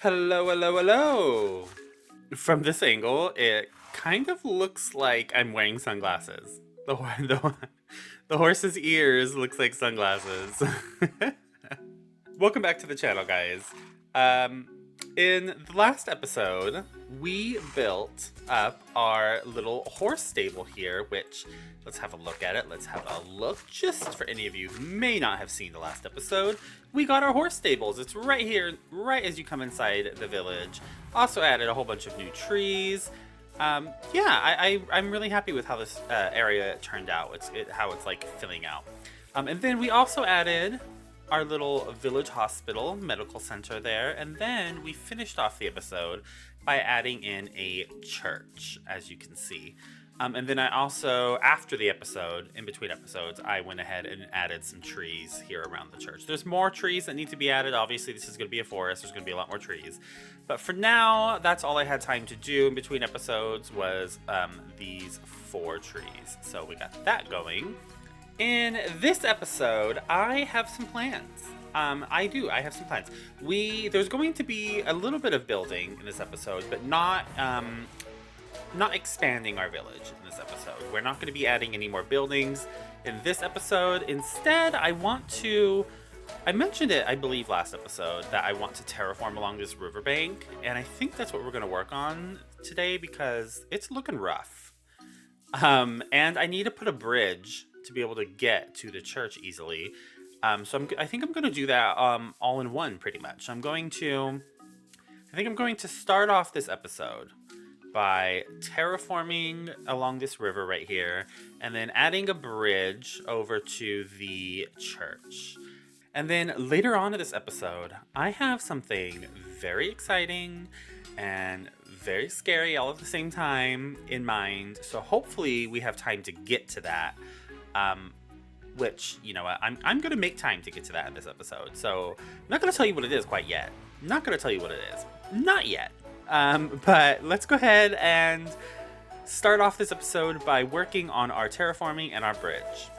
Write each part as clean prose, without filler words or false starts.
Hello, hello, hello! From this angle, it kind of looks like I'm wearing sunglasses. The horse's ears looks like sunglasses. Welcome back to the channel, guys. Um, in the last episode, we built up our little horse stable here, which, let's have a look at it. Let's have a look. Just for any of you who may not have seen the last episode, we got our horse stables. It's right here, right as you come inside the village. Also added a whole bunch of new trees. I'm really happy with how this area turned out. How it's like filling out. And then we also added our little village hospital medical center there, and then we finished off the episode by adding in a church, as you can see. And then I also, after the episode, in between episodes, I went ahead and added some trees here around the church. There's more trees that need to be added. Obviously, this is going to be a forest. There's going to be a lot more trees. But for now, that's all I had time to do in between episodes was these 4 trees. So we got that going. In this episode, I have some plans. I have some plans. There's going to be a little bit of building in this episode, but not expanding our village in this episode. We're not going to be adding any more buildings in this episode. Instead, I mentioned it, I believe, last episode, that I want to terraform along this riverbank, and I think that's what we're going to work on today because it's looking rough. And I need to put a bridge to be able to get to the church easily. I think I'm going to do that all in one, pretty much. I think I'm going to start off this episode by terraforming along this river right here, and then adding a bridge over to the church. And then later on in this episode, I have something very exciting and very scary all at the same time in mind. So hopefully we have time to get to that. Which, you know, I'm going to make time to get to that in this episode. So I'm not going to tell you what it is quite yet. Not yet. But let's go ahead and start off this episode by working on our terraforming and our bridge.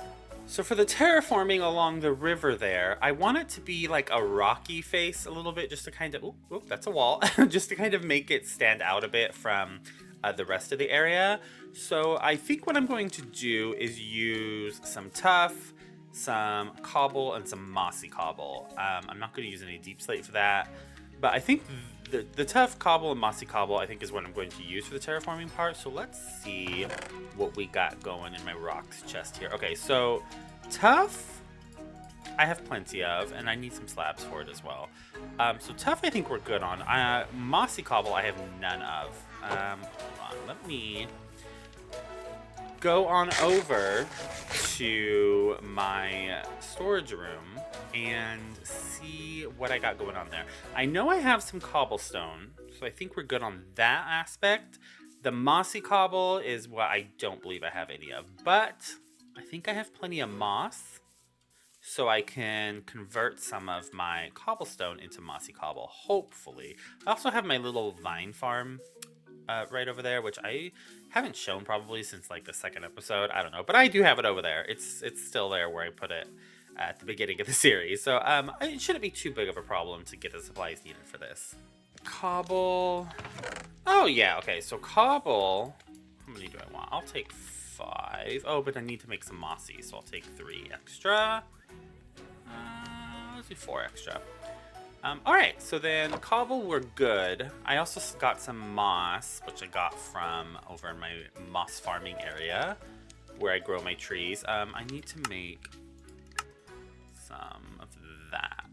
So for the terraforming along the river there, I want it to be like a rocky face a little bit, just to kind of, oh, that's a wall, just to kind of make it stand out a bit from the rest of the area. So I think what I'm going to do is use some tuff, some cobble, and some mossy cobble. I'm not going to use any deep slate for that, but I think the tough cobble and mossy cobble, I think, is what I'm going to use for the terraforming part. So let's see what we got going in my rocks chest here. Okay, so tough, I have plenty of, and I need some slabs for it as well. So tough, I think we're good on. Mossy cobble, I have none of. Hold on, let me go on over to my storage room and see what I got going on there. I know I have some cobblestone, so I think we're good on that aspect. The mossy cobble is what I don't believe I have any of, but I think I have plenty of moss, so I can convert some of my cobblestone into mossy cobble, hopefully. I also have my little vine farm right over there, which I haven't shown probably since like the second episode. I don't know, but I do have it over there. It's still there where I put it at the beginning of the series. So it shouldn't be too big of a problem to get the supplies needed for this. Cobble. Oh yeah, okay. So cobble. How many do I want? I'll take 5. Oh, but I need to make some mossy, so I'll take 3 extra. Let's do 4 extra. Alright, so then cobble, we're good. I also got some moss, which I got from over in my moss farming area, where I grow my trees. I need to make some of that.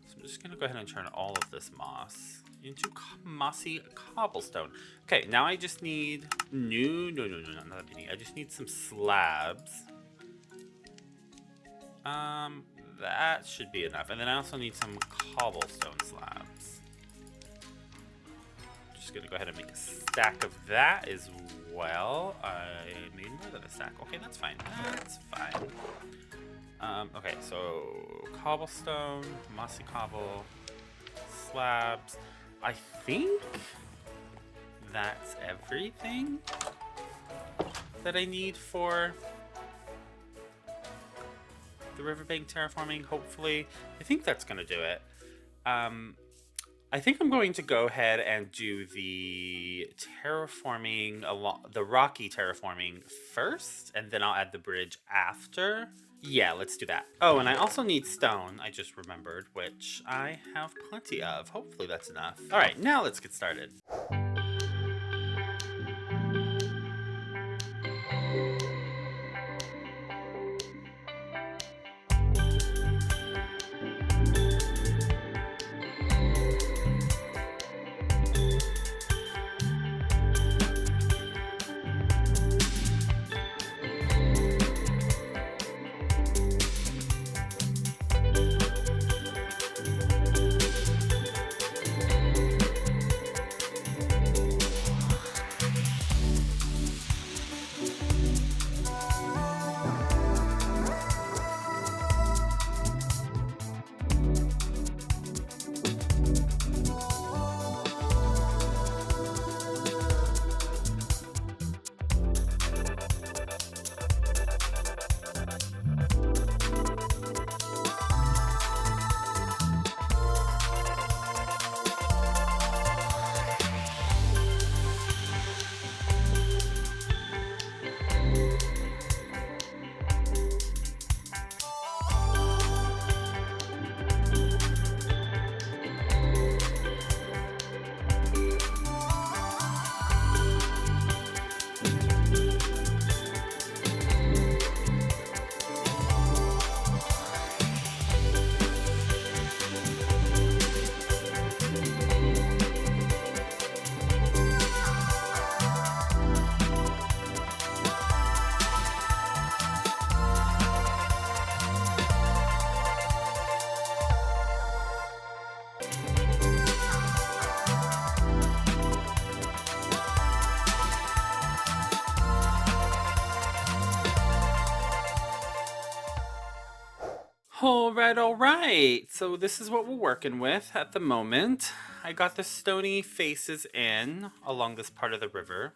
So I'm just going to go ahead and turn all of this moss into mossy cobblestone. Okay, now I just need... No, not any. I just need some slabs. That should be enough. And then I also need some cobblestone slabs. Just gonna go ahead and make a stack of that as well. I made more than a stack. Okay, that's fine. That's fine. Okay, so cobblestone, mossy cobble, slabs. I think that's everything that I need for the riverbank terraforming, hopefully. I think that's gonna do it. I think I'm going to go ahead and do the terraforming, along the rocky terraforming first, and then I'll add the bridge after. Yeah, let's do that. Oh, and I also need stone, I just remembered, which I have plenty of. Hopefully that's enough. All right, now let's get started. All right. So this is what we're working with at the moment. I got the stony faces in along this part of the river.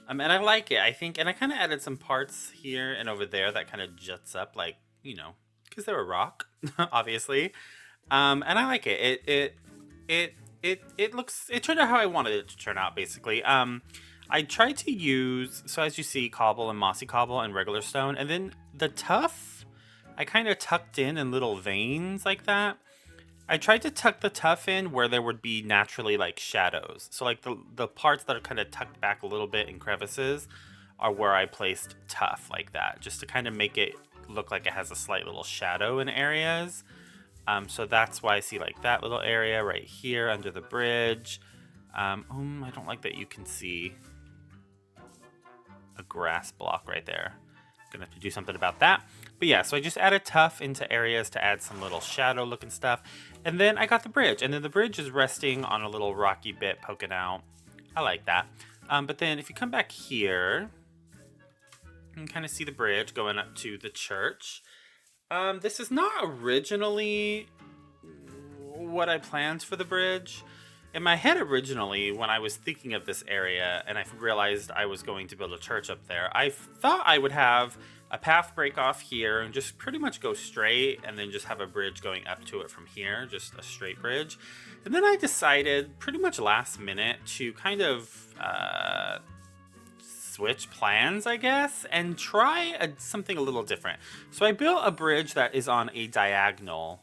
And I like it. I think, and I kind of added some parts here and over there that kind of juts up, like, because they're a rock, obviously. And I like it. It turned out how I wanted it to turn out, basically. I tried to use, so as you see, cobble and mossy cobble and regular stone, and then the tuff, I kind of tucked in little veins like that. I tried to tuck the tuff in where there would be naturally like shadows. So like the parts that are kind of tucked back a little bit in crevices are where I placed tuff like that, just to kind of make it look like it has a slight little shadow in areas. So that's why I see like that little area right here under the bridge. I don't like that you can see a grass block right there. Gonna have to do something about that. But yeah, so I just added tuff into areas to add some little shadow looking stuff. And then I got the bridge. And then the bridge is resting on a little rocky bit poking out. I like that. But then if you come back here, you can kind of see the bridge going up to the church. This is not originally what I planned for the bridge. In my head originally, when I was thinking of this area and I realized I was going to build a church up there, I thought I would have a path break off here and just pretty much go straight and then just have a bridge going up to it from here, just a straight bridge. And then I decided pretty much last minute to kind of switch plans, I guess, and try something a little different. So I built a bridge that is on a diagonal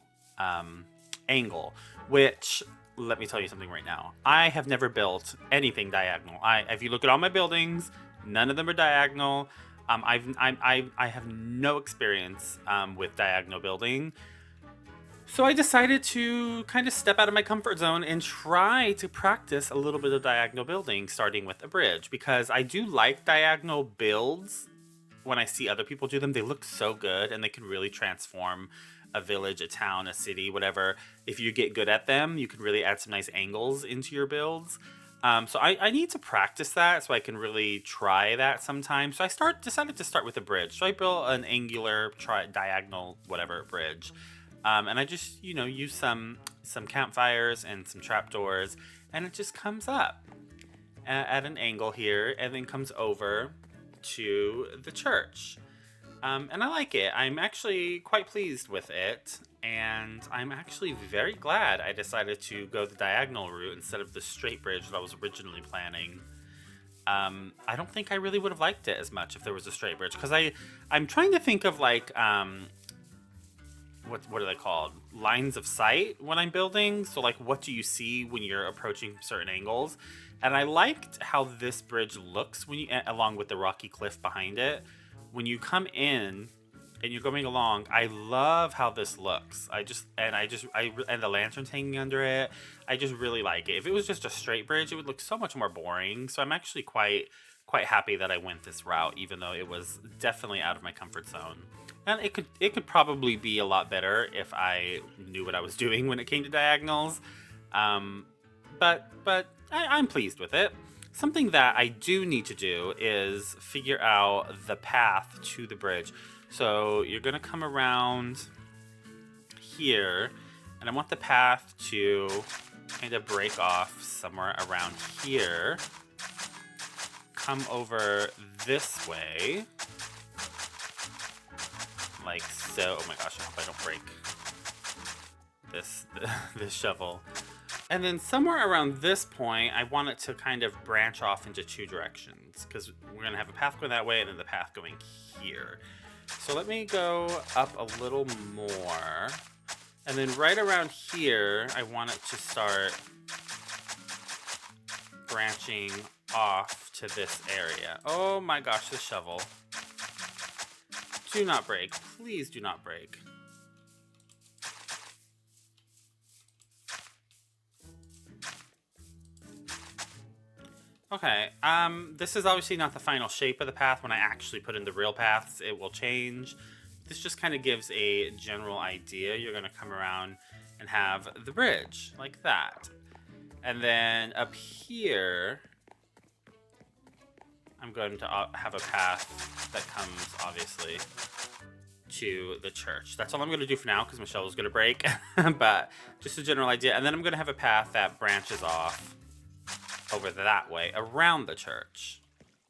angle, which, let me tell you something right now. I have never built anything diagonal. If you look at all my buildings, none of them are diagonal. I have no experience with diagonal building. So I decided to kind of step out of my comfort zone and try to practice a little bit of diagonal building, starting with a bridge, because I do like diagonal builds. When I see other people do them, they look so good and they can really transform a village, a town, a city, whatever. If you get good at them, you can really add some nice angles into your builds. So I need to practice that so I can really try that sometime. So I decided to start with a bridge. So I built an angular, diagonal, whatever bridge. And I just, use some campfires and some trapdoors, and it just comes up at an angle here and then comes over to the church. And I like it. I'm actually quite pleased with it, and I'm actually very glad I decided to go the diagonal route instead of the straight bridge that I was originally planning. I don't think I really would have liked it as much if there was a straight bridge, because I'm trying to think of like what are they called? Lines of sight when I'm building. So like, what do you see when you're approaching from certain angles? And I liked how this bridge looks when you, along with the rocky cliff behind it, when you come in and you're going along. I love how this looks. And the lanterns hanging under it. I just really like it. If it was just a straight bridge, it would look so much more boring. So I'm actually quite happy that I went this route, even though it was definitely out of my comfort zone. And it could probably be a lot better if I knew what I was doing when it came to diagonals. But I'm pleased with it. Something that I do need to do is figure out the path to the bridge. So you're gonna come around here, and I want the path to kind of break off somewhere around here. Come over this way. Like so. Oh my gosh, I hope I don't break this shovel. And then somewhere around this point, I want it to kind of branch off into two directions, because we're going to have a path going that way and then the path going here. So let me go up a little more. And then right around here, I want it to start branching off to this area. Oh my gosh, the shovel. Do not break. Please do not break. Okay, this is obviously not the final shape of the path. When I actually put in the real paths, it will change. This just kind of gives a general idea. You're going to come around and have the bridge, like that. And then up here, I'm going to have a path that comes, obviously, to the church. That's all I'm going to do for now, because my shovel's going to break. But just a general idea. And then I'm going to have a path that branches off over that way, around the church.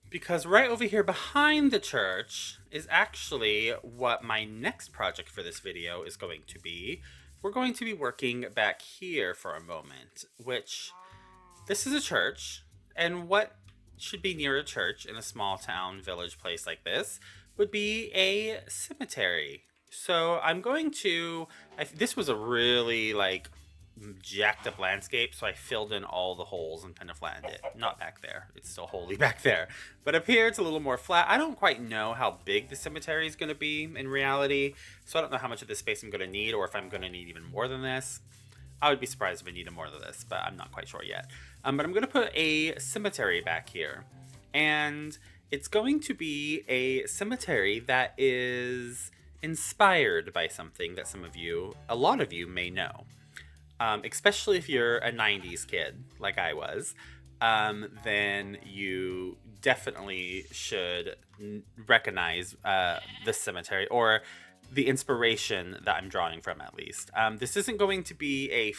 Because right over here behind the church is actually what my next project for this video is going to be. We're going to be working back here for a moment, which this is a church, and what should be near a church in a small town, village, place like this would be a cemetery. So I'm going to, this was a really like jacked up landscape, so I filled in all the holes and kind of flattened it. Not back there, it's still wholly back there, but up here it's a little more flat. I don't quite know how big the cemetery is going to be in reality, so I don't know how much of this space I'm going to need, or if I'm going to need even more than this. I would be surprised if I needed more than this, but I'm not quite sure yet. But I'm going to put a cemetery back here, and it's going to be a cemetery that is inspired by something that a lot of you may know. Especially if you're a 90s kid, like I was, then you definitely should recognize this cemetery, or the inspiration that I'm drawing from, at least. This isn't going to be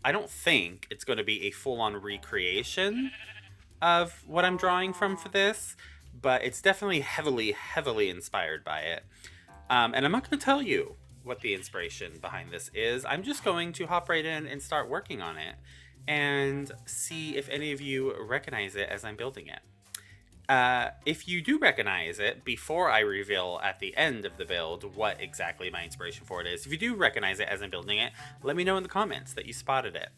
I don't think it's going to be a full-on recreation of what I'm drawing from for this, but it's definitely heavily, heavily inspired by it. And I'm not going to tell you what the inspiration behind this is. I'm just going to hop right in and start working on it and see if any of you recognize it as I'm building it. If you do recognize it before I reveal at the end of the build what exactly my inspiration for it is, if you do recognize it as I'm building it, let me know in the comments that you spotted it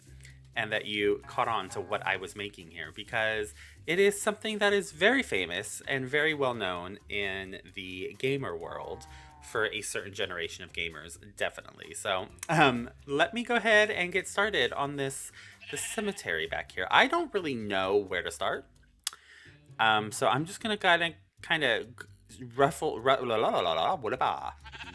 and that you caught on to what I was making here, because it is something that is very famous and very well known in the gamer world for a certain generation of gamers, definitely. So let me go ahead and get started on the cemetery back here. I don't really know where to start. So I'm just gonna kind of ruffle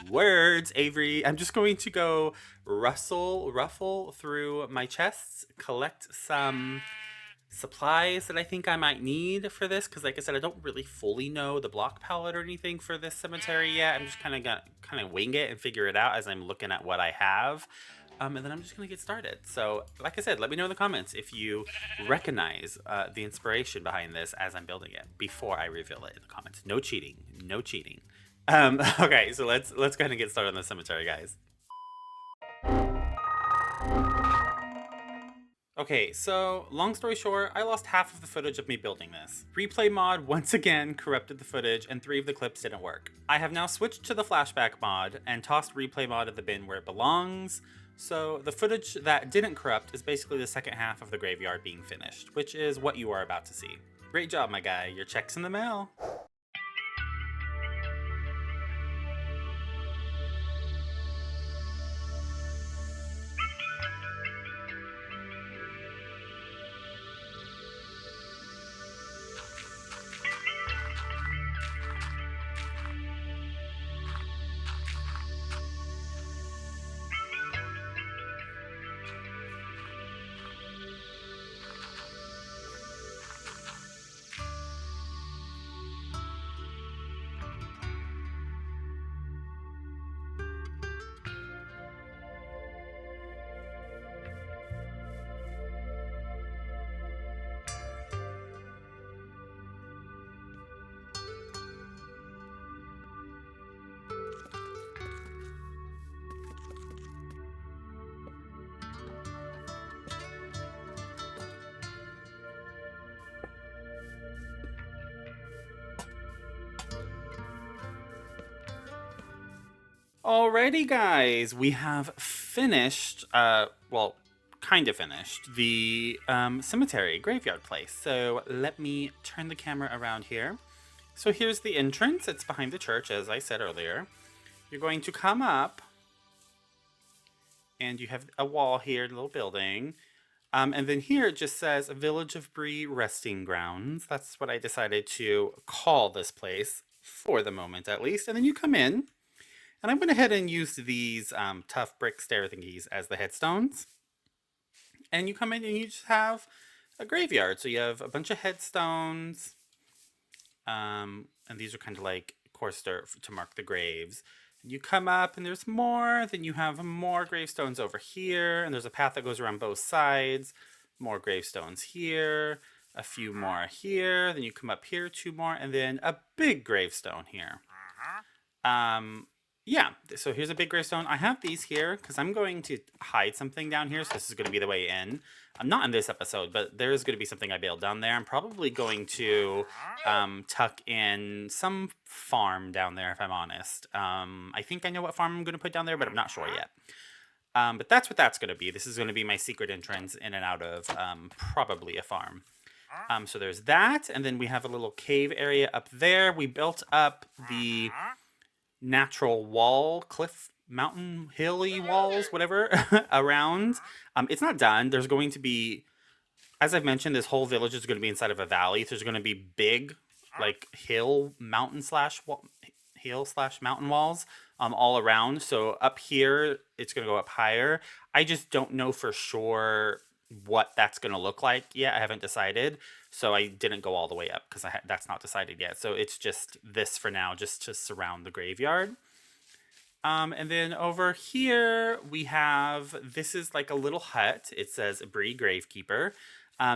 words, Avery. I'm just going to go ruffle through my chests, collect some supplies that I think I might need for this, because like I said, I don't really fully know the block palette or anything for this cemetery yet. I'm just kind of wing it and figure it out as I'm looking at what I have. And then I'm just going to get started. So, like I said, let me know in the comments if you recognize the inspiration behind this as I'm building it before I reveal it in the comments. No cheating. No cheating. Okay, so let's go ahead and get started on the cemetery, guys. Okay, so long story short, I lost half of the footage of me building this. Replay mod once again corrupted the footage and 3 of the clips didn't work. I have now switched to the flashback mod and tossed replay mod in the bin where it belongs. So the footage that didn't corrupt is basically the second half of the graveyard being finished, which is what you are about to see. Great job, my guy. Your check's in the mail. Alrighty, guys, we have finished, well, kind of finished, the cemetery graveyard place. So let me turn the camera around here. So here's the entrance. It's behind the church, as I said earlier. You're going to come up, and you have a wall here, a little building. And then here it just says Village of Bree Resting Grounds. That's what I decided to call this place, for the moment at least. And then you come in. And I went ahead and used these tough brick stair thingies as the headstones. And you come in and you just have a graveyard. So you have a bunch of headstones. And these are kind of like coarse dirt to mark the graves. And you come up and there's more. Then you have more gravestones over here. And there's a path that goes around both sides. More gravestones here. A few more here. Then you come up here, 2 more. And then a big gravestone here. Yeah, so here's a big gravestone. I have these here because I'm going to hide something down here. So this is going to be the way in. I'm not in this episode, but there is going to be something I bailed down there. I'm probably going to tuck in some farm down there, if I'm honest. I think I know what farm I'm going to put down there, but I'm not sure yet. But that's what that's going to be. This is going to be my secret entrance in and out of probably a farm. So there's that. And then we have a little cave area up there. We built up the natural wall, cliff, mountain, hilly walls, whatever, around. It's not done. There's going to be, as I've mentioned, this whole village is going to be inside of a valley. So there's going to be big, like hill slash mountain walls all around. So up here, it's going to go up higher. I just don't know for sure what that's going to look like yet. I haven't decided. So I didn't go all the way up because that's not decided yet. So it's just this for now, just to surround the graveyard. And then over here we have, this is like a little hut. It says Bree Gravekeeper.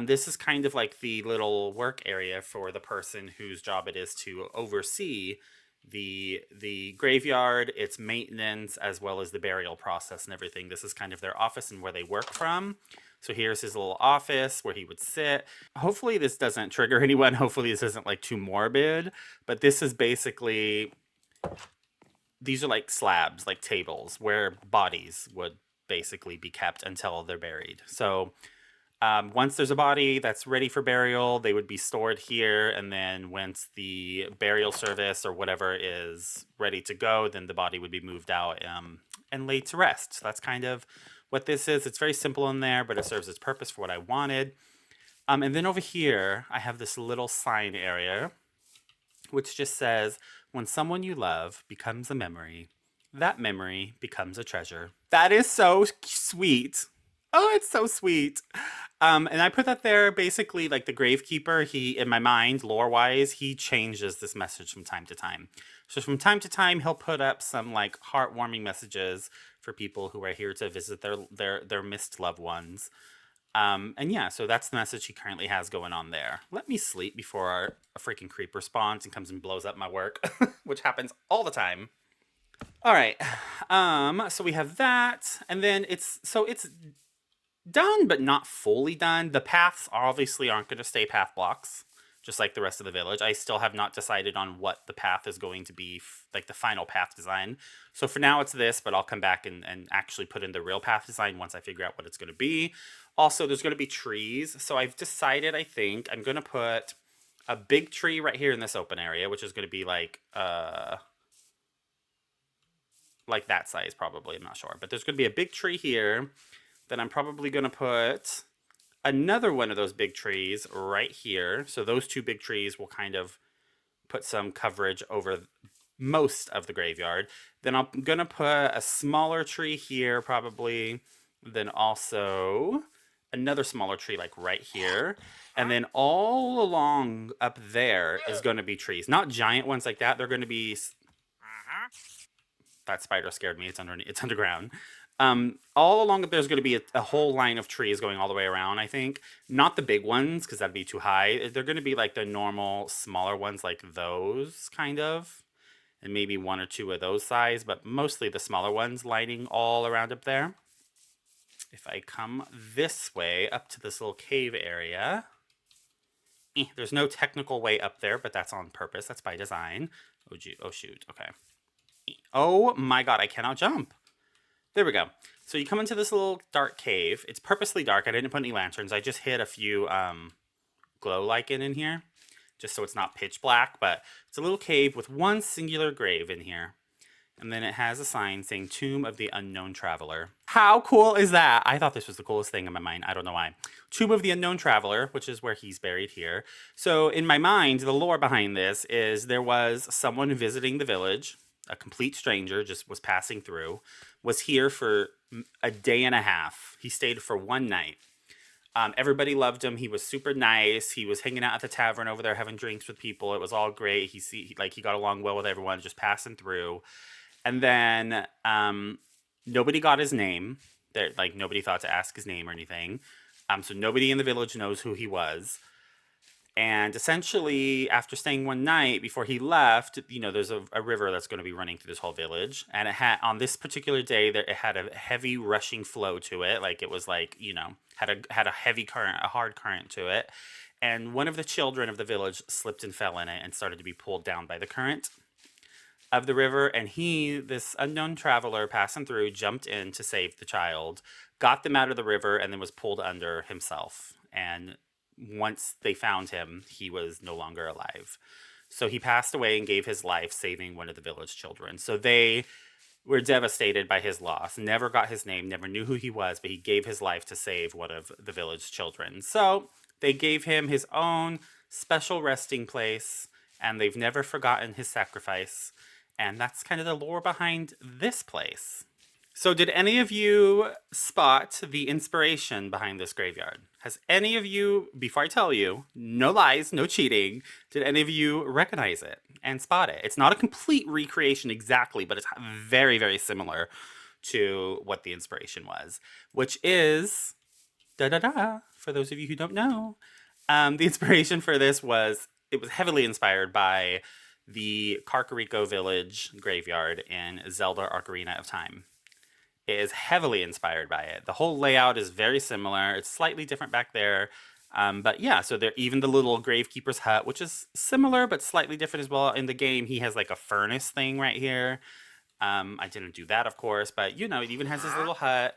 This is kind of like the little work area for the person whose job it is to oversee the graveyard, its maintenance, as well as the burial process and everything. This is kind of their office and where they work from. So here's his little office where he would sit. Hopefully this doesn't trigger anyone. Hopefully this isn't like too morbid. But this is basically, these are like slabs, like tables, where bodies would basically be kept until they're buried. So once there's a body that's ready for burial, they would be stored here. And then once the burial service or whatever is ready to go, then the body would be moved out and laid to rest. So that's kind of what this is. It's very simple in there, but it serves its purpose for what I wanted. And then over here, I have this little sign area, which just says, when someone you love becomes a memory, that memory becomes a treasure. That is so sweet. Oh, it's so sweet. And I put that there basically like the gravekeeper, he, in my mind, lore-wise, he changes this message from time to time. So from time to time, he'll put up some like heartwarming messages for people who are here to visit their missed loved ones. And yeah, so that's the message he currently has going on there. Let me sleep before a freaking creeper spawns and comes and blows up my work, which happens all the time. All right. So we have that, and then it's done, but not fully done. The paths obviously aren't going to stay path blocks, just like the rest of the village. I still have not decided on what the path is going to be, like the final path design. So for now, it's this, but I'll come back and actually put in the real path design once I figure out what it's going to be. Also, there's going to be trees. So I've decided, I think, I'm going to put a big tree right here in this open area, which is going to be like that size probably. I'm not sure. But there's going to be a big tree here. Then I'm probably going to put another one of those big trees right here. So those two big trees will kind of put some coverage over most of the graveyard. Then I'm going to put a smaller tree here probably. Then also another smaller tree like right here. And then all along up there is going to be trees. Not giant ones like that. They're going to be... That spider scared me. It's underground. All along there's going to be a whole line of trees going all the way around, I think. Not the big ones, because that'd be too high. They're going to be like the normal, smaller ones, like those, kind of. And maybe one or two of those size, but mostly the smaller ones lining all around up there. If I come this way, up to this little cave area... there's no technical way up there, but that's on purpose. That's by design. Oh, shoot. Okay. Oh, my God. I cannot jump. There we go. So you come into this little dark cave. It's purposely dark. I didn't put any lanterns. I just hid a few glow lichen in here, just so it's not pitch black. But it's a little cave with one singular grave in here. And then it has a sign saying Tomb of the Unknown Traveler. How cool is that? I thought this was the coolest thing in my mind. I don't know why. Tomb of the Unknown Traveler, which is where he's buried here. So in my mind, the lore behind this is there was someone visiting the village. A complete stranger just was passing through, was here for a day and a half. He stayed for one night. Everybody loved him. He was super nice. He was hanging out at the tavern over there, having drinks with people. It was all great. He got along well with everyone, just passing through. And then nobody got his name. Nobody thought to ask his name or anything. So nobody in the village knows who he was. And essentially, after staying one night before he left, there's a river that's going to be running through this whole village. And it had, on this particular day, it had a heavy rushing flow to it. Like it was had a heavy current, a hard current to it. And one of the children of the village slipped and fell in it and started to be pulled down by the current of the river. And this unknown traveler passing through, jumped in to save the child, got them out of the river, and then was pulled under himself. And once they found him, he was no longer alive. So he passed away and gave his life saving one of the village children. So they were devastated by his loss, never got his name, never knew who he was, but he gave his life to save one of the village children. So they gave him his own special resting place, and they've never forgotten his sacrifice. And that's kind of the lore behind this place. So did any of you spot the inspiration behind this graveyard? Has any of you, before I tell you, no lies, no cheating, did any of you recognize it and spot it? It's not a complete recreation exactly, but it's very, very similar to what the inspiration was, which is, for those of you who don't know, the inspiration for this was heavily inspired by the Kakariko Village graveyard in Zelda Ocarina of Time. It is heavily inspired by it. The whole layout is very similar. It's slightly different back there. But yeah, so there, even the little gravekeeper's hut, which is similar but slightly different as well. In the game, he has like a furnace thing right here. I didn't do that, of course, but it even has his little hut.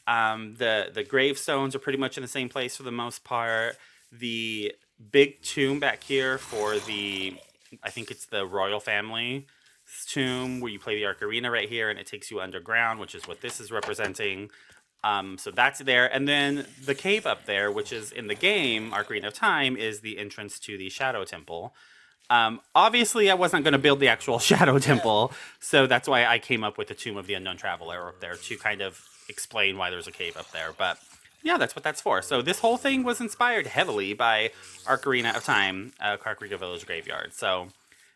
The gravestones are pretty much in the same place for the most part. The big tomb back here for I think it's the royal family tomb where you play the ocarina right here, and it takes you underground, which is what this is representing. So that's there. And then the cave up there, which is in the game, Ocarina of Time, is the entrance to the Shadow Temple. Obviously, I wasn't going to build the actual Shadow Temple, so that's why I came up with the Tomb of the Unknown Traveler up there to kind of explain why there's a cave up there. But yeah, that's what that's for. So this whole thing was inspired heavily by Ocarina of Time, Kakariko Village Graveyard. So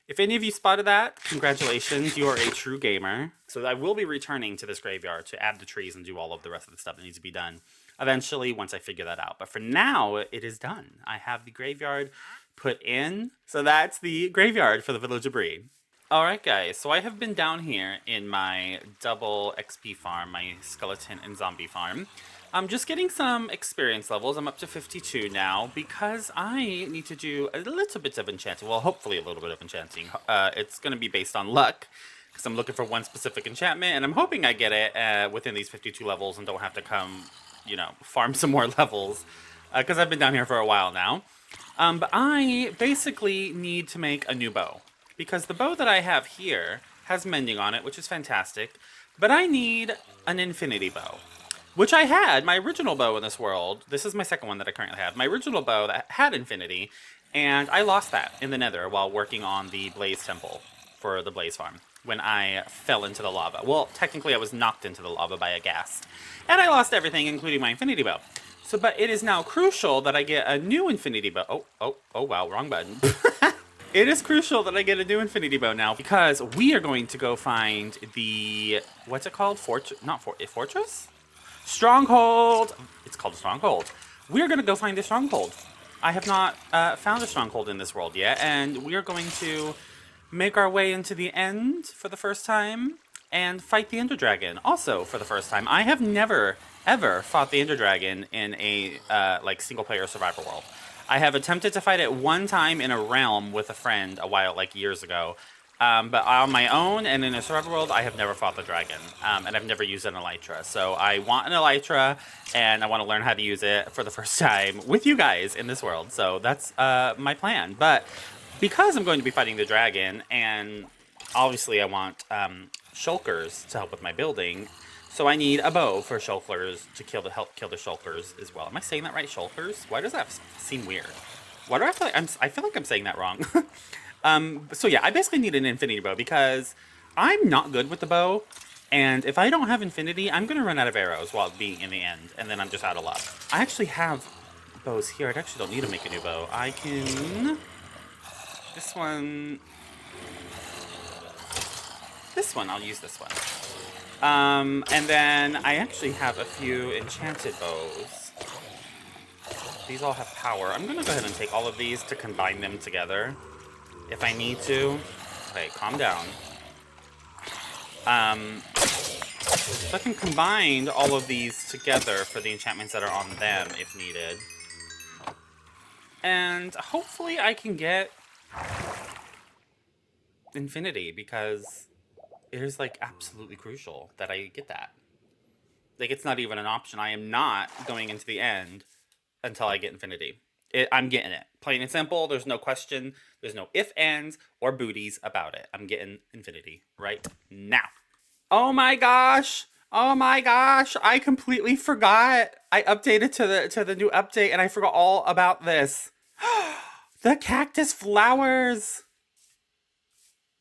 if any of you spotted that, congratulations, you are a true gamer. So I will be returning to this graveyard to add the trees and do all of the rest of the stuff that needs to be done. eventually once I figure that out. But for now, it is done. I have the graveyard put in. So that's the graveyard for the Village of Bree. Alright guys, so I have been down here in my double XP farm, my skeleton and zombie farm. I'm just getting some experience levels. I'm up to 52 now because I need to do a little bit of enchanting. Well, hopefully a little bit of enchanting. It's going to be based on luck because I'm looking for one specific enchantment and I'm hoping I get it within these 52 levels and don't have to come, farm some more levels because I've been down here for a while now. But I basically need to make a new bow because the bow that I have here has mending on it, which is fantastic, but I need an infinity bow, which I had. My original bow in this world, this is my second one that I currently have, my original bow that had infinity, and I lost that in the nether while working on the blaze temple for the blaze farm when I fell into the lava. Well, technically I was knocked into the lava by a ghast, and I lost everything, including my infinity bow. So, but it is now crucial that I get a new infinity bow. Oh, wow, wrong button. It is crucial that I get a new infinity bow now because we are going to go find the, what's it called? Fortress? Stronghold. It's called a stronghold. We're going to go find the stronghold. I have not found a stronghold in this world yet, and we are going to make our way into the end for the first time and fight the Ender Dragon also for the first time. I have never, ever fought the Ender Dragon in a single-player survival world. I have attempted to fight it one time in a realm with a friend years ago. But on my own and in a survival world, I have never fought the dragon. And I've never used an elytra. So I want an elytra, and I want to learn how to use it for the first time with you guys in this world. So that's my plan. But because I'm going to be fighting the dragon, and obviously I want shulkers to help with my building, so I need a bow for shulkers to help kill the shulkers as well. Am I saying that right? Shulkers? Why does that seem weird? Why do I feel like I feel like I'm saying that wrong? So yeah, I basically need an infinity bow because I'm not good with the bow, and if I don't have infinity, I'm gonna run out of arrows while being in the end, and then I'm just out of luck. I actually have bows here. I actually don't need to make a new bow. I can. This one. I'll use this one. And then I actually have a few enchanted bows. These all have power. I'm gonna go ahead and take all of these to combine them together if I need to. Okay, calm down. So I can combine all of these together for the enchantments that are on them if needed. And hopefully I can get infinity because it is absolutely crucial that I get that. It's not even an option. I am not going into the end until I get infinity. I'm getting it. Plain and simple. There's no question. There's no ifs, ands, or booties about it. I'm getting infinity right now. Oh my gosh. Oh my gosh. I completely forgot. I updated to the new update and I forgot all about this. The cactus flowers.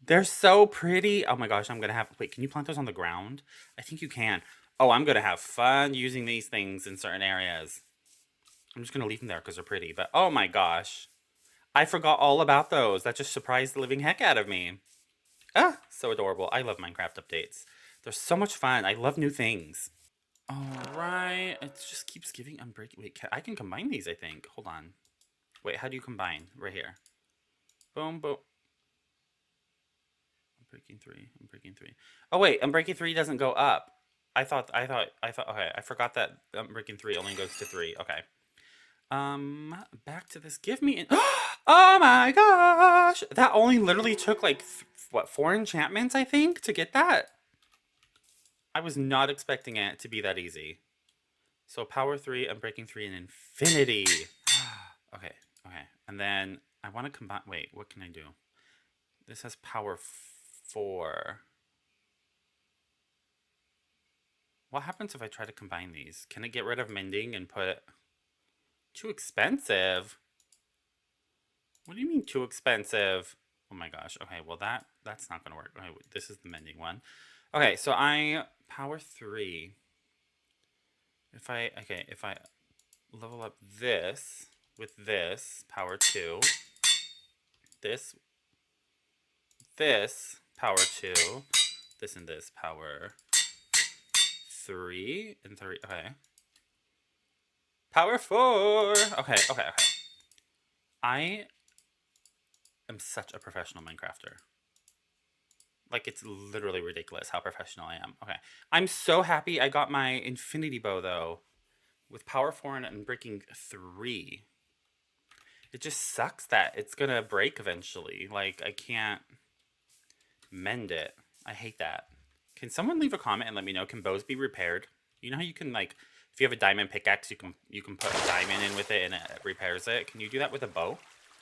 They're so pretty. Oh my gosh, I'm going to have... Wait, can you plant those on the ground? I think you can. Oh, I'm going to have fun using these things in certain areas. I'm just going to leave them there because they're pretty. But oh my gosh. I forgot all about those. That just surprised the living heck out of me. Ah, so adorable. I love Minecraft updates. They're so much fun. I love new things. Alright. It just keeps giving... Wait, I can combine these, I think. Hold on. Wait, how do you combine? Right here. Boom, boom. Breaking three. Oh wait, Unbreaking 3 doesn't go up. I thought, okay, I forgot that Unbreaking 3 only goes to 3. Okay. Back to this. Give me oh my gosh! That only literally took 4 enchantments, I think, to get that? I was not expecting it to be that easy. So power 3, Unbreaking 3, and infinity. Okay. And then I want to combine... Wait, what can I do? This has power 4. What happens if I try to combine these? Can I get rid of mending and put... Too expensive? What do you mean too expensive? Oh my gosh. Okay, well that's not gonna work. Okay, this is the mending one. Okay, so I power 3. If I level up this with this power 2, this power 2, this and this power 3 and 3. Okay. Power 4. Okay, okay, okay. I am such a professional Minecrafter. Like, it's literally ridiculous how professional I am. Okay. I'm so happy I got my infinity bow, though. With power 4 and breaking 3. It just sucks that it's gonna break eventually. Like, I can't mend it. I hate that. Can someone leave a comment and let me know, can bows be repaired? You know how you can, like, if you have a diamond pickaxe, you can put a diamond in with it and it repairs it? Can you do that with a bow?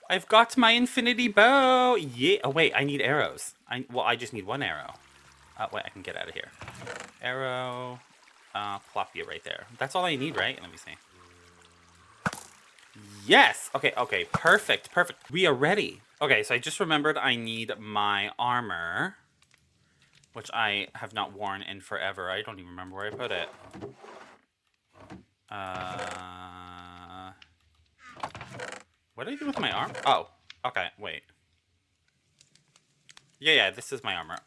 I've got my infinity bow! Yeah. Oh, wait, I need arrows. Well, I just need one arrow. Wait, I can get out of here. Arrow. Plop you right there. That's all I need, right? Let me see. Yes! Okay, okay. Perfect, perfect. We are ready. Okay, so I just remembered I need my armor, which I have not worn in forever. I don't even remember where I put it. What did I do with my arm? Oh, okay, wait. Yeah, this is my armor.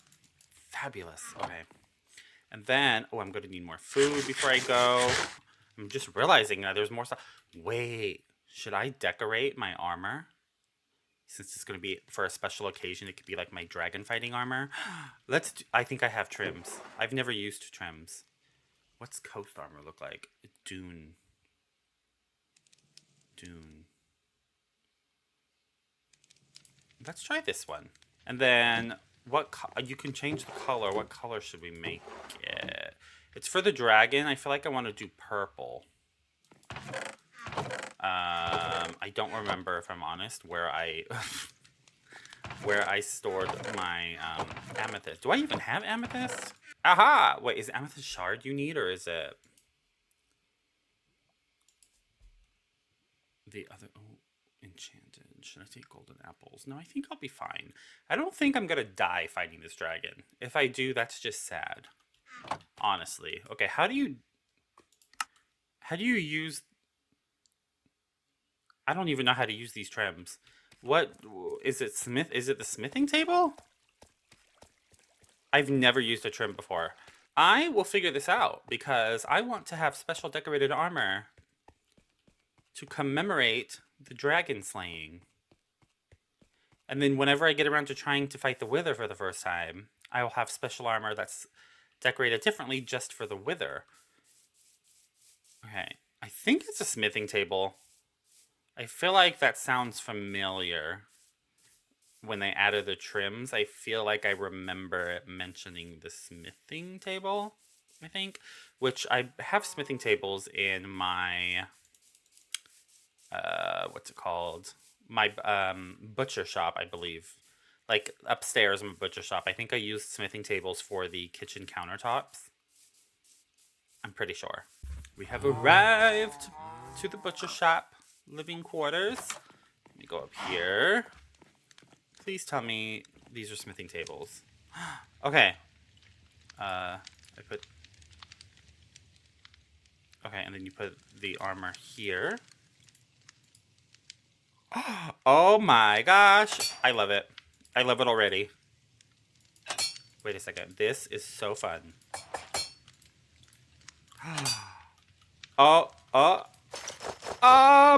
Fabulous. Okay. And then, oh, I'm going to need more food before I go. I'm just realizing that there's more stuff. Wait, should I decorate my armor? Since it's going to be for a special occasion, it could be like my dragon fighting armor. I think I have trims. I've never used trims. What's coast armor look like? Dune. Let's try this one. And then you can change the color. What color should we make it? It's for the dragon. I feel like I want to do purple. I don't remember, if I'm honest, where I where I stored my amethyst. Do I even have amethyst? Aha! Wait, is amethyst shard you need, or is it the other? Oh, enchanted. Should I take golden apples? No, I think I'll be fine. I don't think I'm gonna die fighting this dragon. If I do, that's just sad. Honestly. Okay, how do you use... I don't even know how to use these trims. What is it? Is it the smithing table? I've never used a trim before. I will figure this out because I want to have special decorated armor to commemorate the dragon slaying. And then whenever I get around to trying to fight the Wither for the first time, I will have special armor that's decorated differently just for the Wither. Okay, I think it's a smithing table. I feel like that sounds familiar. When they added the trims, I feel like I remember mentioning the smithing table, I think. Which I have smithing tables in my... what's it called? My butcher shop, I believe. Like, upstairs in my butcher shop. I think I used smithing tables for the kitchen countertops. I'm pretty sure. We have arrived to the butcher shop living quarters. Let me go up here. Please tell me these are smithing tables. Okay. Okay, and then you put the armor here. Oh my gosh. I love it. I love it already. Wait a second. This is so fun. Oh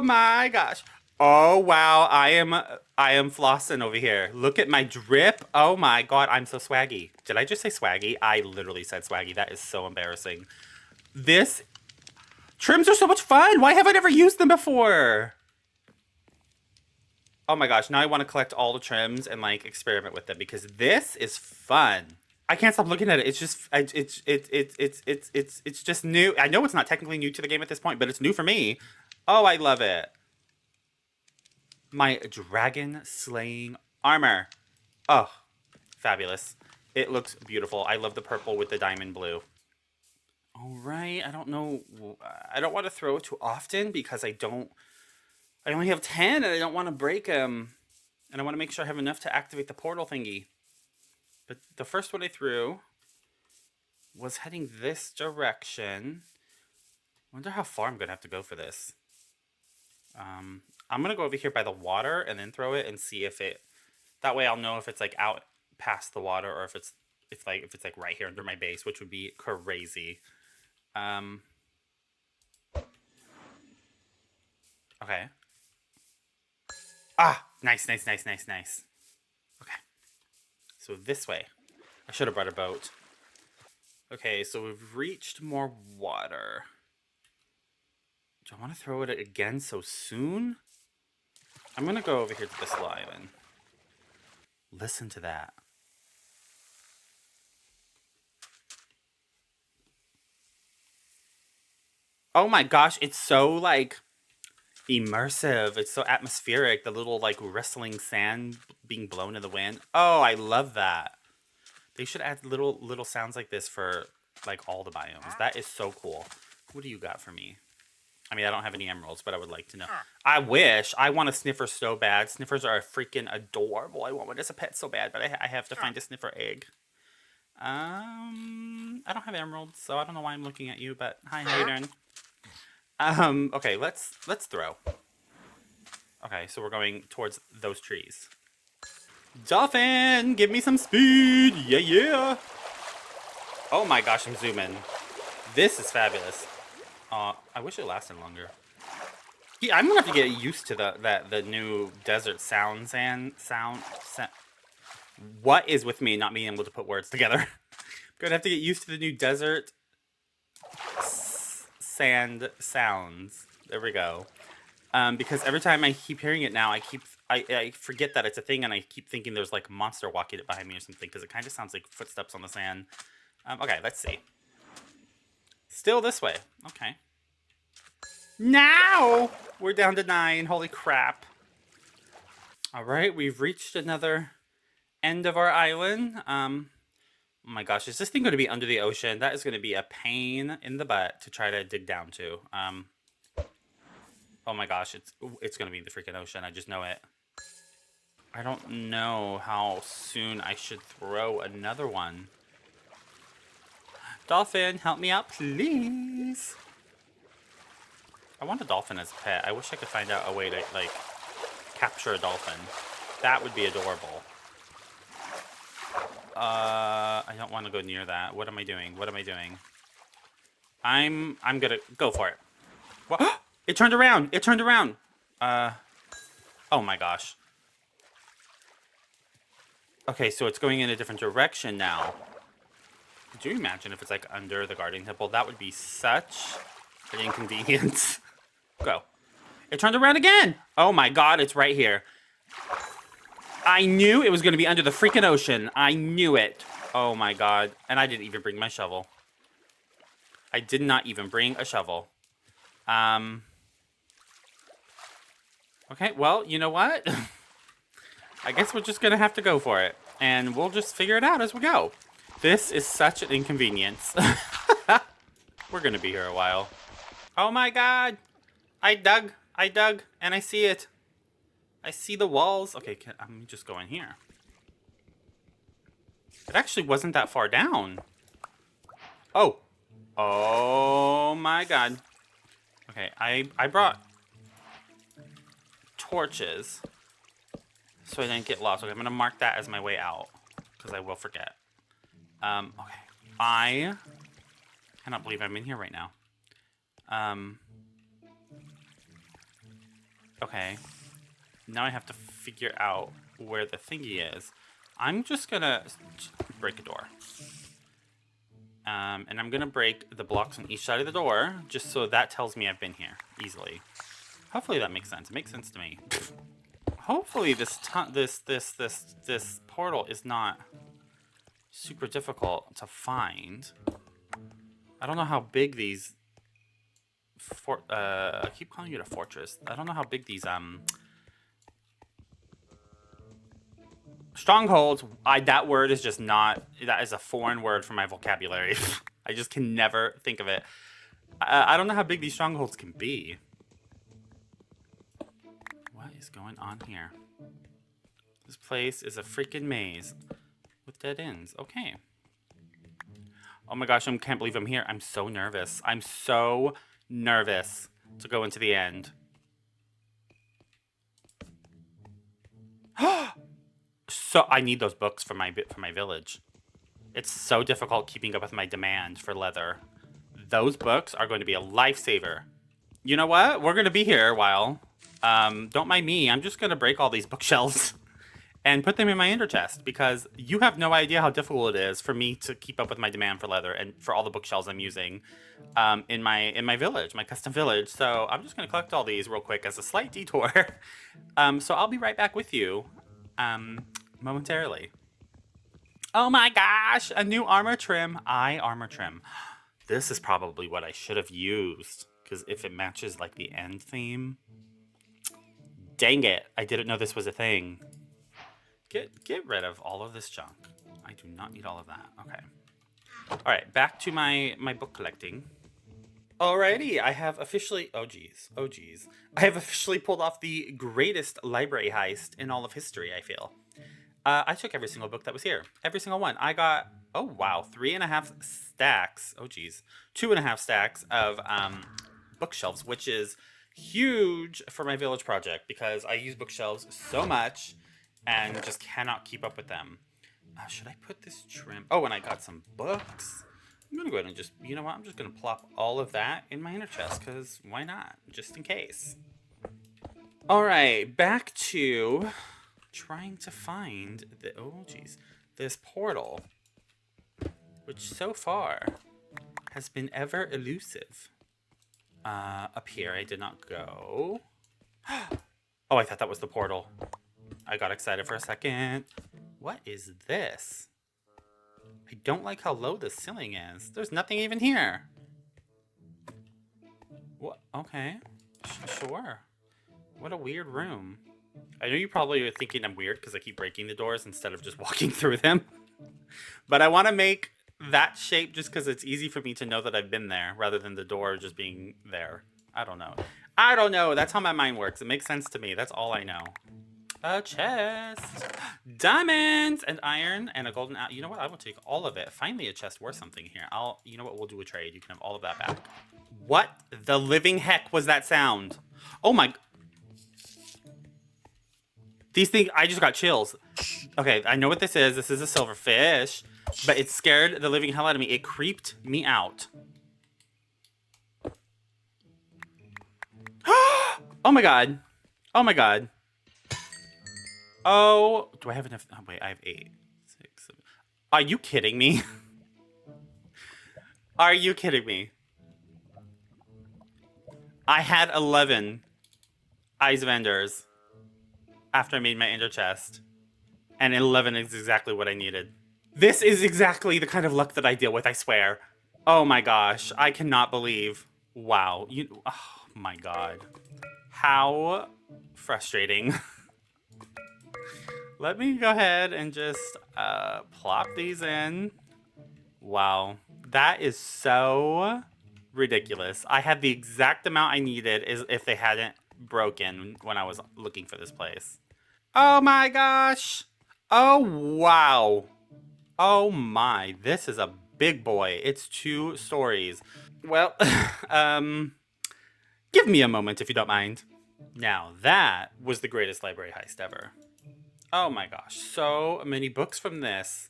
my gosh. Oh wow, I am flossing over here. Look at my drip. Oh my god, I'm so swaggy. Did I just say swaggy? I literally said swaggy. That is so embarrassing. Trims are so much fun. Why have I never used them before? Oh my gosh, now I want to collect all the trims and like experiment with them because this is fun. I can't stop looking at it. It's just it's just new. I know it's not technically new to the game at this point, but it's new for me. Oh, I love it. My dragon slaying armor. Oh, fabulous. It looks beautiful. I love the purple with the diamond blue. All right, I don't know. I don't want to throw it too often because I only have 10 and I don't want to break them. And I want to make sure I have enough to activate the portal thingy. But the first one I threw was heading this direction. Wonder how far I'm going to have to go for this. I'm going to go over here by the water and then throw it and see if it... That way I'll know if it's like out past the water or if it's like right here under my base, which would be crazy. Okay. Ah, nice, nice, nice, nice, nice. Okay. So this way. I should have brought a boat. Okay, so we've reached more water. Do I want to throw it again so soon? I'm going to go over here to this little island. Listen to that. Oh my gosh, it's so, like, immersive. It's so atmospheric. The little, like, rustling sand being blown in the wind. Oh, I love that. They should add little sounds like this for, like, all the biomes. That is so cool. What do you got for me? I mean, I don't have any emeralds, but I would like to know. I wish. I want a sniffer so bad. Sniffers are freaking adorable. I want one as a pet so bad, but I have to find a sniffer egg. I don't have emeralds, so I don't know why I'm looking at you, but hi, how you doing? Okay, let's throw. Okay, so we're going towards those trees. Dolphin, give me some speed. Yeah, yeah. Oh my gosh, I'm zooming. This is fabulous. I wish it lasted longer. Yeah, I'm gonna have to get used to the new desert sound. What is with me not being able to put words together? I'm gonna have to get used to the new desert sand sounds. There we go. Because every time I keep hearing it now, I forget that it's a thing, and I keep thinking there's like a monster walking it behind me or something, because it kind of sounds like footsteps on the sand. Okay, let's see. Still this way. Okay. Now we're down to 9. Holy crap. All right, we've reached another end of our island. Oh my gosh, is this thing going to be under the ocean? That is going to be a pain in the butt to try to dig down to. Oh my gosh, it's going to be in the freaking ocean. I just know it. I don't know how soon I should throw another one. Dolphin, help me out, please. I want a dolphin as a pet. I wish I could find out a way to, like, capture a dolphin. That would be adorable. I don't want to go near that. What am I doing? What am I doing? I'm gonna go for it. What? It turned around. It turned around. Oh my gosh. Okay, so it's going in a different direction now. Could you imagine if it's like under the guardian temple? That would be such an inconvenience. Go. It turned around again. Oh my god, it's right here. I knew it was going to be under the freaking ocean. I knew it. Oh my god. And I didn't even bring my shovel. I did not even bring a shovel. Okay, well, you know what? I guess we're just going to have to go for it. And we'll just figure it out as we go. This is such an inconvenience. We're going to be here a while. Oh my god. I dug, and I see it. I see the walls. Okay, I'm just going here. It actually wasn't that far down. Oh. Oh my god. Okay, I brought torches so I didn't get lost. Okay, I'm going to mark that as my way out because I will forget. Okay. I cannot believe I'm in here right now. Okay. Now I have to figure out where the thingy is. I'm just gonna break a door. And I'm gonna break the blocks on each side of the door, just so that tells me I've been here easily. Hopefully that makes sense. It makes sense to me. Hopefully this portal is not super difficult to find. I don't know how big these I keep calling it a fortress. I don't know how big these strongholds. That word is just not. That is a foreign word for my vocabulary. I just can never think of it. I don't know how big these strongholds can be. What is going on here? This place is a freaking maze with dead ends. Okay. Oh my gosh, I can't believe I'm here. I'm so nervous. I'm so nervous to go into the end. So I need those books for my village. It's so difficult keeping up with my demand for leather. Those books are going to be a lifesaver. You know what? We're going to be here a while. Don't mind me. I'm just going to break all these bookshelves and put them in my ender chest because you have no idea how difficult it is for me to keep up with my demand for leather and for all the bookshelves I'm using in my village, my custom village. So I'm just going to collect all these real quick as a slight detour. So I'll be right back with you momentarily. Oh my gosh, a new armor trim. Armor trim. This is probably what I should have used because if it matches like the end theme. Dang it, I didn't know this was a thing. Get rid of all of this junk. I do not need all of that. Okay. All right, back to my book collecting. Alrighty, I have officially... Oh, geez. I have officially pulled off the greatest library heist in all of history, I feel. I took every single book that was here. Every single one. I got... Oh, wow. 3.5 stacks. Oh, geez. 2.5 stacks of bookshelves, which is huge for my village project because I use bookshelves so much and just cannot keep up with them. Should I put this trim? Oh, and I got some books. I'm going to go ahead and just, you know what? I'm just going to plop all of that in my inner chest because why not? Just in case. All right, back to trying to find the, oh, geez, this portal, which so far has been ever elusive. Up here, I did not go. Oh, I thought that was the portal. I got excited for a second. What is this? I don't like how low the ceiling is. There's nothing even here. What? Okay. Sure. What a weird room. I know you probably are thinking I'm weird because I keep breaking the doors instead of just walking through them. But I want to make that shape just because it's easy for me to know that I've been there rather than the door just being there. I don't know. That's how my mind works. It makes sense to me. That's all I know. A chest. Diamonds and iron and a golden apple. You know what? I will take all of it. Finally a chest worth something here. You know what? We'll do a trade. You can have all of that back. What the living heck was that sound? Oh my... These things... I just got chills. Okay, I know what this is. This is a silverfish. But it scared the living hell out of me. It creeped me out. Oh my god. Oh my god. Oh, do I have enough? Oh, wait, I have 8, 6, 7. Are you kidding me? Are you kidding me? I had 11 Eyes of Enders after I made my Ender chest. And 11 is exactly what I needed. This is exactly the kind of luck that I deal with, I swear. Oh my gosh, I cannot believe. Wow. Oh my god. How frustrating. Let me go ahead and just plop these in. Wow. That is so ridiculous. I had the exact amount I needed if they hadn't broken when I was looking for this place. Oh my gosh. Oh, wow. Oh my. This is a big boy. It's 2 stories. Well, give me a moment if you don't mind. Now, that was the greatest library heist ever. Oh my gosh, so many books from this.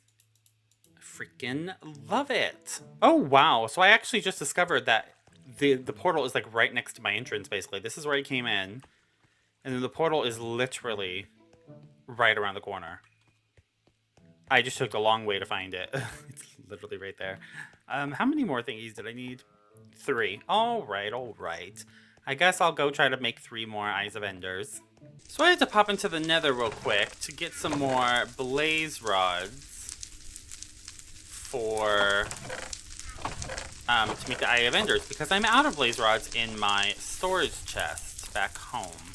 I freaking love it. Oh wow, so I actually just discovered that the portal is like right next to my entrance, basically. This is where I came in. And then the portal is literally right around the corner. I just took a long way to find it. It's literally right there. How many more thingies did I need? 3. All right. I guess I'll go try to make 3 more Eyes of Enders. So I had to pop into the nether real quick to get some more blaze rods for to make the Eye of Enders because I'm out of blaze rods in my storage chest back home.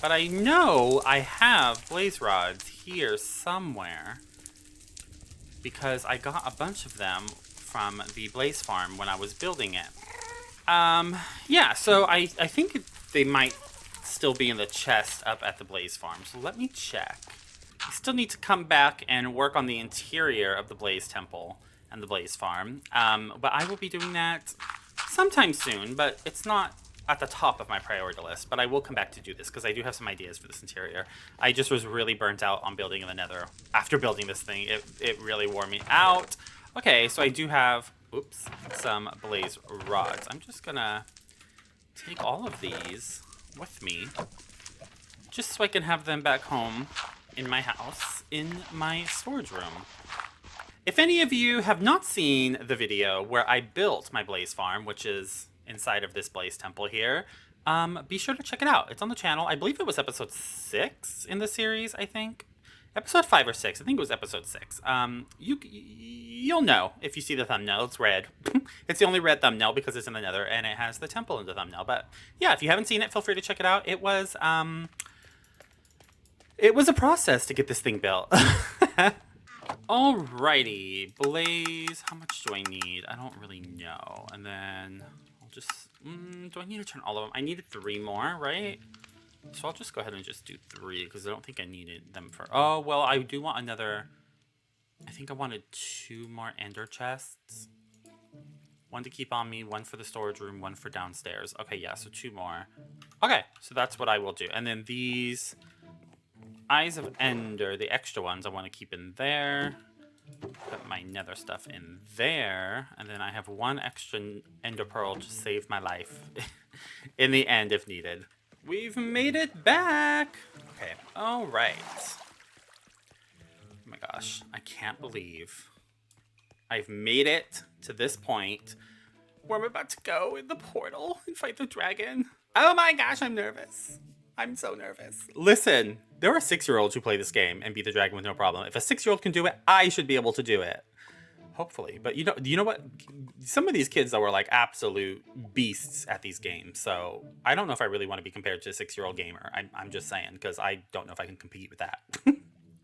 But I know I have blaze rods here somewhere because I got a bunch of them from the blaze farm when I was building it. Yeah, so I think they might still be in the chest up at the blaze farm. So let me check. I still need to come back and work on the interior of the blaze temple and the blaze farm. But I will be doing that sometime soon, but it's not at the top of my priority list. But I will come back to do this because I do have some ideas for this interior. I just was really burnt out on building in the nether. After building this thing, it really wore me out. Okay, so I do have, oops, some blaze rods. I'm just gonna take all of these with me just so I can have them back home in my house, in my storage room. If any of you have not seen the video where I built my blaze farm, which is inside of this blaze temple here, be sure to check it out. It's on the channel. I believe it was episode 6 in the series, I think. Episode 5 or 6. I think it was episode 6. You'll know if you see the thumbnail. It's red. It's the only red thumbnail because it's in the nether, and it has the temple in the thumbnail. But yeah, if you haven't seen it, feel free to check it out. It was a process to get this thing built. Alrighty, blaze. How much do I need? I don't really know. And then I'll just... do I need to turn all of them? I needed 3 more, right? So I'll just go ahead and just do 3 because I don't think I needed them for... Oh, well, I do want another... I think I wanted 2 more ender chests. 1 to keep on me, 1 for the storage room, 1 for downstairs. Okay, yeah, so 2 more. Okay, so that's what I will do. And then these... Eyes of Ender, the extra ones, I want to keep in there. Put my nether stuff in there. And then I have 1 extra ender pearl to save my life in the end if needed. We've made it back. Okay, all right. Oh my gosh, I can't believe I've made it to this point where I'm about to go in the portal and fight the dragon. Oh my gosh, I'm nervous. I'm so nervous. Listen, there are 6-year-olds who play this game and beat the dragon with no problem. If a 6-year-old can do it, I should be able to do it. Hopefully. But you know what? Some of these kids, though, are like absolute beasts at these games. So I don't know if I really want to be compared to a 6-year-old gamer. I'm just saying, because I don't know if I can compete with that.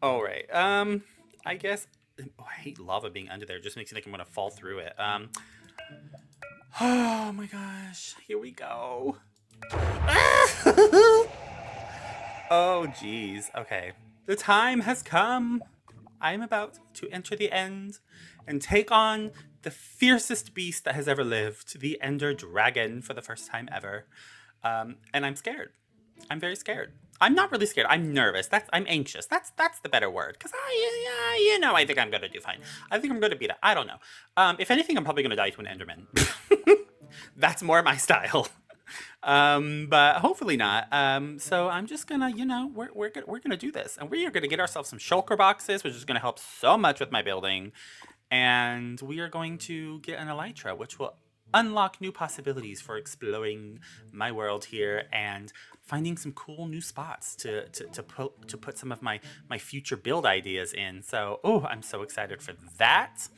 All right. I guess... Oh, I hate lava being under there. It just makes me think I'm going to fall through it. Oh my gosh. Here we go. Oh, geez. Okay. The time has come. I'm about to enter the end and take on the fiercest beast that has ever lived, the Ender Dragon, for the first time ever. And I'm scared. I'm very scared. I'm not really scared. I'm nervous. I'm anxious. That's the better word. Because I think I'm going to do fine. I think I'm going to beat it. I don't know. If anything, I'm probably going to die to an Enderman. That's more my style. But hopefully not. So I'm just gonna, we're gonna do this, and we are gonna get ourselves some shulker boxes, which is gonna help so much with my building, and we are going to get an elytra, which will unlock new possibilities for exploring my world here and finding some cool new spots to put some of my future build ideas in. So, I'm so excited for that.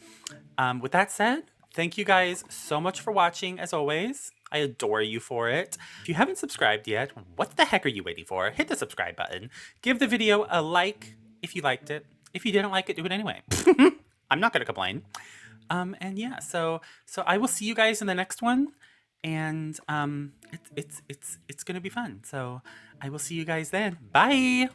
With that said, thank you guys so much for watching, as always. I adore you for it. If you haven't subscribed yet, what the heck are you waiting for? Hit the subscribe button. Give the video a like if you liked it. If you didn't like it, do it anyway. I'm not going to complain. And yeah, so I will see you guys in the next one. And it's going to be fun. So I will see you guys then. Bye.